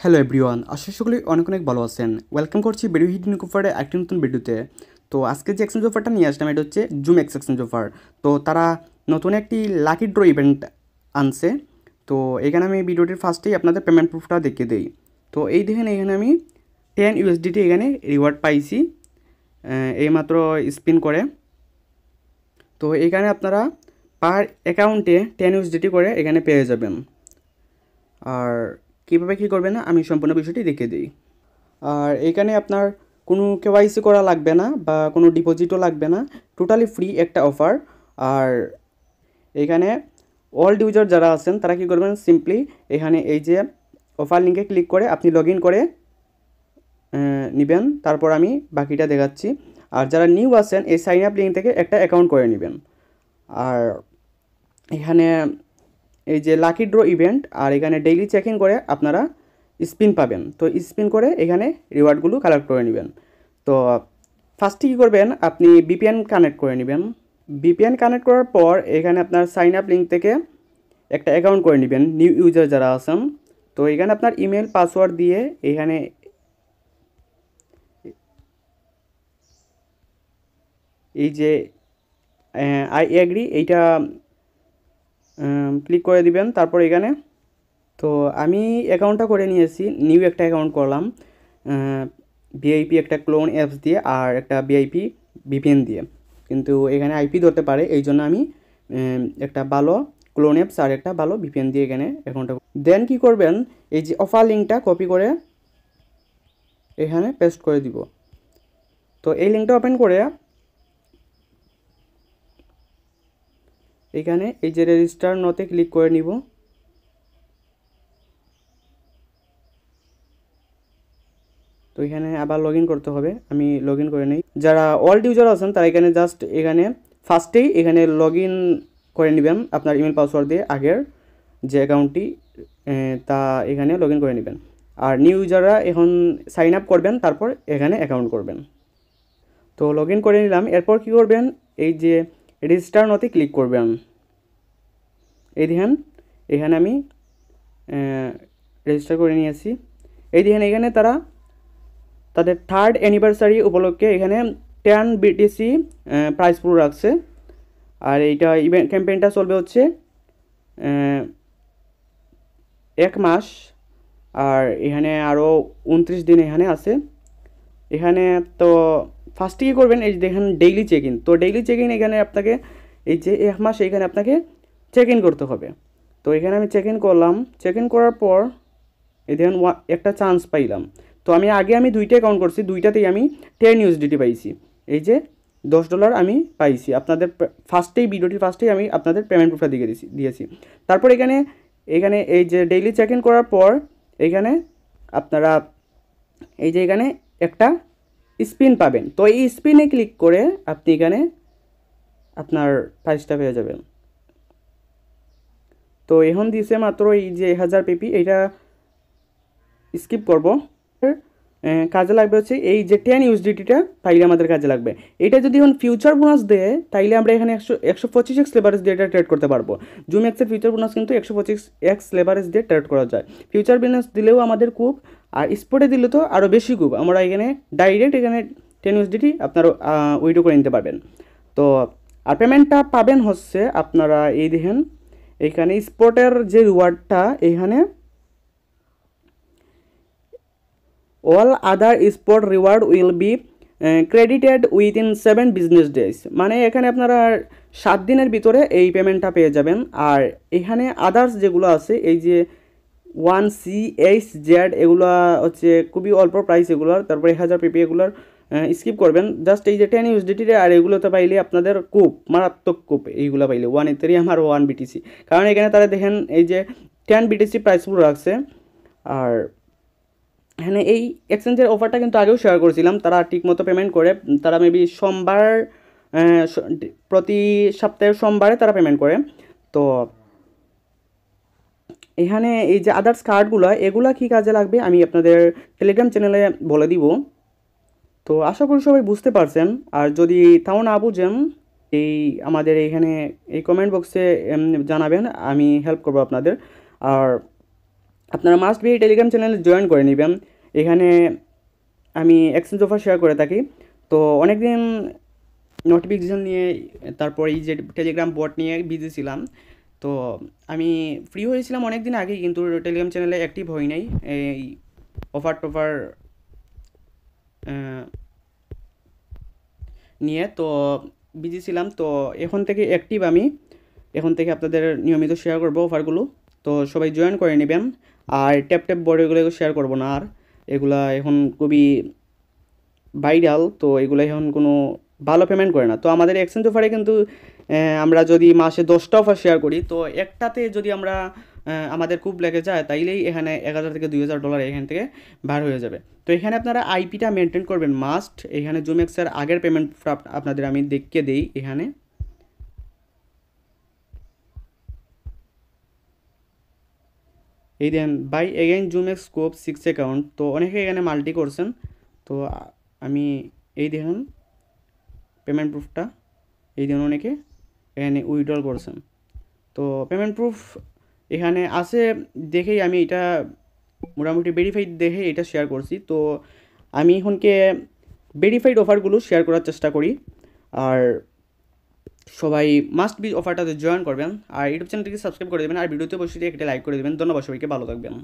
Hello everyone, আশা সকলেই অনেক অনেক ভালো আছেন। ওয়েলকাম করছি বেরিও হিডেন অফারে একটি নতুন ভিডিওতে। তো আজকে যে এক্সচেঞ্জ অফারটা নিয়ে আসলাম এটা হচ্ছে জুম এক্স এক্সচেঞ্জ অফার। তো তারা নতুন একটি লাকি ড্র ইভেন্ট আনছে। তো এখানে আমি ভিডিওটির ফার্স্টেই আপনাদের পেমেন্ট প্রুফটা দেখিয়ে দিই। তো এই দেখেন এখানে আমি 10 USDT এখানে রিওয়ার্ড পাইছি এইমাত্র স্পিন করে। তো এখানে আপনারা পার অ্যাকাউন্টে 10 USDT করে এখানে পেয়ে যাবেন। আর কীভাবে কী করবেন না আমি সম্পূর্ণ বিষয়টি দেখিয়ে দিই। আর এখানে আপনার কোনো কেওয়াইসি করা লাগবে না বা কোনো ডিপোজিটও লাগবে না, টোটালি ফ্রি একটা অফার। আর এখানে ওল্ড ইউজার যারা আছেন তারা কী করবেন, সিম্পলি এখানে এই যে অফার লিঙ্কে ক্লিক করে আপনি লগ ইন করে নেবেন, তারপর আমি বাকিটা দেখাচ্ছি। আর যারা নিউ আছেন এই সাইন আপ লিঙ্ক থেকে একটা অ্যাকাউন্ট করে নেবেন। আর এখানে এই যে লাকি ড্র ইভেন্ট আর এখানে ডেইলি চেক ইন করে আপনারা স্পিন পাবেন। তো স্পিন করে এখানে রিওয়ার্ডগুলো কালেক্ট করে নেবেন। তো ফার্স্টে কী করবেন, আপনি বিপিএন কানেক্ট করে নেবেন। বিপিএন কানেক্ট করার পর এখানে আপনার সাইন আপ লিঙ্ক থেকে একটা অ্যাকাউন্ট করে নেবেন নিউ ইউজার যারা আছেন। তো এখানে আপনার ইমেল পাসওয়ার্ড দিয়ে এখানে এই যে আই এগ্রি এইটা ক্লিক করে দিবেন। তারপর এখানে তো আমি অ্যাকাউন্টটা করে নিয়েছি, নিউ একটা অ্যাকাউন্ট করলাম ভিআইপি একটা ক্লোন অ্যাপস দিয়ে আর একটা ভিআইপি ভিপিএন দিয়ে, কিন্তু এখানে আইপি ধরতে পারে এই জন্য আমি একটা ভালো ক্লোন অ্যাপস আর একটা ভালো ভিপিএন দিয়ে এখানে অ্যাকাউন্টটা। দেন কী করবেন, এই যে অফার লিঙ্কটা কপি করে এখানে পেস্ট করে দিব। তো এই লিঙ্কটা ওপেন করে এখানে এই যে রেজিস্টার নতে ক্লিক করে নিব। তো এখানে আবার লগ ইন করতে হবে, আমি লগ ইন করে নিই। যারা ওল্ড ইউজার আছেন তারা এখানে জাস্ট এখানে ফার্স্টেই এখানে লগ ইন করে নেবেন আপনার ইমেল পাসওয়ার্ড দিয়ে আগের যে অ্যাকাউন্টটি তা এখানে লগ ইন করে নেবেন। আর নিউ ইউজাররা এখন সাইন আপ করবেন, তারপর এখানে অ্যাকাউন্ট করবেন। তো লগ ইন করে নিলাম। এরপর কী করবেন, এই যে রেজিস্টার নতে ক্লিক করবেন। এই দেখেন এখানে আমি রেজিস্টার করে নিয়েছি। এই দেখেন এখানে তারা তাদের 3rd অ্যানিভার্সারি উপলক্ষে এখানে 10 BTC প্রাইস পুরো রাখছে। আর এইটা ইভেন্ট ক্যাম্পেইনটা চলবে হচ্ছে 1 মাস। আর এখানে আরও 29 দিন এখানে আছে। এখানে তো ফার্স্টে কী করবেন, এই যে দেখেন ডেইলি চেক ইন। তো ডেইলি চেক ইন এখানে আপনাকে এই যে 1 মাস এখানে আপনাকে চেক ইন করতে হবে। তো এখানে আমি চেক ইন করলাম। চেক ইন করার পর এই দেখেন একটা চান্স পাইলাম। তো আমি আগে 2টা অ্যাকাউন্ট করছি, 2টাতেই আমি 10 USDT পাইছি। এই যে $10 আমি পাইছি। আপনাদের ভিডিওটির ফার্স্টেই আমি আপনাদের পেমেন্ট প্রুফটা দিয়েছি। তারপর এখানে এই যে ডেইলি চেক ইন করার পর এখানে আপনারা এই যে এখানে একটা স্পিন পাবেন। তো এই স্পিনে ক্লিক করে আপনি এখানে আপনার প্রাইসটা পেয়ে যাবেন। তো এখন দিয়েছে মাত্র এই যে 1000 PP, এইটা স্কিপ করব। কাজে লাগবে হচ্ছে এই যে 10 USDTটা তাইলে আমাদের কাজে লাগবে। এটা যদি এখন ফিউচার বোনাস দেয় তাইলে আমরা এখানে 125x লেভারেজ দিয়ে এটা ট্রেড করতে পারবো। জুম এক্সের ফিউচার বোনাস কিন্তু 125x লেভারেজ দিয়ে ট্রেড করা যায়। ফিউচার বোনাস দিলেও আমাদের খুব, আর স্পটে দিলে তো আরও বেশি খুব। আমরা এখানে ডাইরেক্ট এখানে 10 USDT আপনারা উইথড্র করে নিতে পারবেন। তো আর পেমেন্টটা পাবেন হচ্ছে আপনারা এই দেখেন এখানে স্পটের যে রিওয়ার্ডটা এখানে all other sport reward will be credited within 7 business days। মানে এখানে আপনারা 7 দিনের ভিতরে এই পেমেন্টটা পেয়ে যাবেন। আর এখানে আদার্স যেগুলো আছে এই যে 1CHZ এগুলো হচ্ছে খুবই অল্প প্রাইস এগুলোর। তারপরে 1000 PP এগুলোর স্কিপ করবেন। জাস্ট এই যে 10 USDT আর এগুলোতে পাইলে আপনাদের খুব মারাত্মক খুব এইগুলো পাইলে 1 Ethereum আর 1 BTC। কারণ এখানে তারা দেখেন এই যে 10 BTC প্রাইসগুলো রাখছে। আর এখানে এই এক্সচেঞ্জের অফারটা কিন্তু আগেও শেয়ার করেছিলাম। তারা ঠিকমতো পেমেন্ট করে, তারা মেবি সোমবার প্রতি সপ্তাহের সোমবারে তারা পেমেন্ট করে। তো এখানে এই যে আদার্স কার্ডগুলো এগুলা কী কাজে লাগবে আমি আপনাদের টেলিগ্রাম চ্যানেলে বলে দিব। তো আশা করি সবাই বুঝতে পারছেন। আর যদি তাও না বুঝেন এই আমাদের এইখানে এই কমেন্ট বক্সে জানাবেন, আমি হেল্প করবো আপনাদের। আর আপনারা মাস্ট বি টেলিগ্রাম চ্যানেলে জয়েন করে নেবেন। এখানে আমি এক্সচেঞ্জ অফার শেয়ার করে থাকি। তো অনেক দিন নোটিফিকেশান নিয়ে, তারপর এই যে টেলিগ্রাম বট নিয়ে বিজি ছিলাম। তো আমি ফ্রি হয়েছিলাম অনেক দিন আগেই, কিন্তু টেলিগ্রাম চ্যানেলে অ্যাক্টিভ হই নাই এই অফার টফার নিয়ে। তো বিজি ছিলাম। তো এখন থেকে অ্যাক্টিভ আমি, এখন থেকে আপনাদের নিয়মিত শেয়ার করবো অফারগুলো। তো সবাই জয়েন করে নেবেন। আর ট্যাপ ট্যাপ বোর্ড এগুলো শেয়ার করবো না আর, এগুলা এখন খুবই ভাইরাল। তো এগুলো এখন কোনো ভালো পেমেন্ট করে না। তো আমাদের এক্সচেঞ্জ অফারে কিন্তু আমরা যদি মাসে 10টা অফার শেয়ার করি, তো একটাতে যদি আমরা আমাদের খুব লেগে যায়, তাইলেই এখানে 1000 থেকে $2000 এখান থেকে বার হয়ে যাবে। তো এখানে আপনারা আইপিটা মেনটেন করবেন মাস্ট। এখানে জুমেক্সের আগের পেমেন্ট আপনাদের আমি দেখিয়ে দিই। এখানে এই দেন বাই এগেইন জুমেক্স স্কোপ 6 অ্যাকাউন্ট। তো অনেকে এখানে মাল্টি করছেন। তো আমি এই দেখুন পেমেন্ট প্রুফটা, এই দেখুন অনেকে এখানে উইথড্রল করছেন। তো পেমেন্ট প্রুফ এখানে আছে দেখেই আমি এটা মোটামুটি ভেরিফাইড দেখে এটা শেয়ার করছি। তো আমি এখনকে ভেরিফাইড অফারগুলো শেয়ার করার চেষ্টা করি। আর সবাই মাস্ট বি অফারটাতে জয়েন করবেন। আর ইউটিউব চ্যানেলটিকে সাবস্ক্রাইব করে দেবেন। আর ভিডিওতে বসে দিয়ে একটা লাইক করে দেবেন। ধন্যবাদ সবাইকে, ভালো থাকবেন।